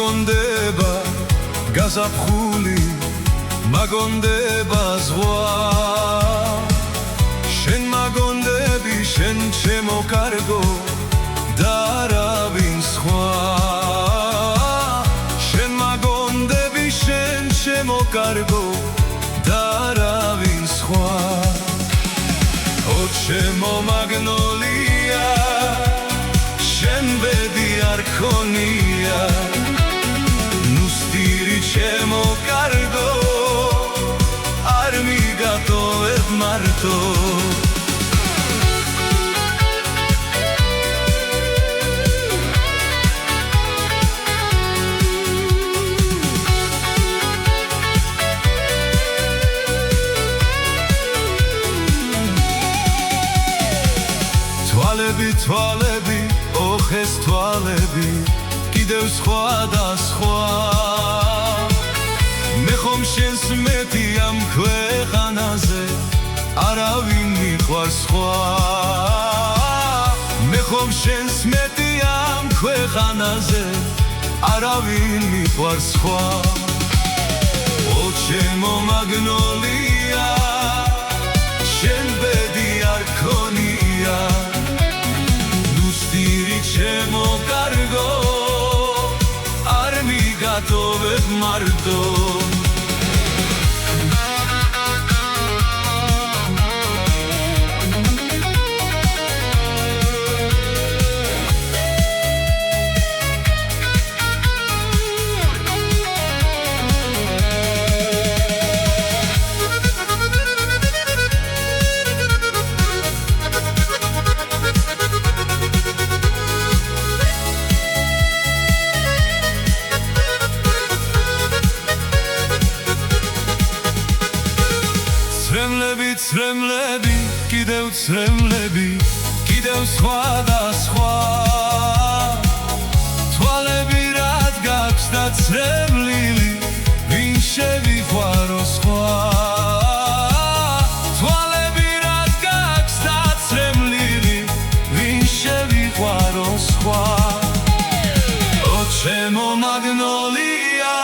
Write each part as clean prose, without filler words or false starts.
მაგონდება გაზაფხული მაგონდება ზღვა შენ მაგონდები შენ ჩემო კარგო და არავინ სხვა შენ მაგონდები შენ ჩემო კარგო და არავინ სხვა ო ჩემო მაგნოლია შენ ბედი არ ქონია ნუსტირი ჩემო კარგო არ მიგატოვებ მარტო თვალები, ოხეს თვალები, კიდევ სხვა და სხვა მე ხომ შენს მეტი ამ ქვეყანაზე არავინ მიყვარს სხვა მე ხომ შენს მეტი ამ ქვეყანაზე არავინ მიყვარს სხვა ო ჩემო მაგნოლია შენ ბედი არ ქონია ჩემო კარგო არ მიგატოვებ მარტო ცრემლები, კიდევ ცრემლები, კიდევ სხვა და სხვა თვალები რად გაქვს და ცრემლილი, ვინ შევიყვარო სხვა თვალები რად გაქვს და ცრემლილი, ვინ შევიყვარო სხვა ო ჩემო მაგნოლია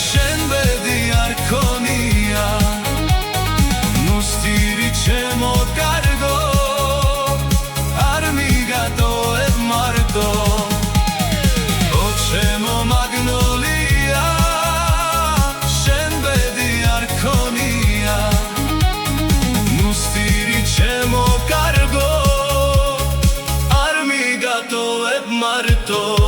შენ ბედი არ ქონია ჩემო კარგო არ მიგატოვებ მარტო ო ჩემო მაგნოლია შენ ბედი არ ქონია ნუსტირი ჩემო კარგო არ მიგატოვებ მარტო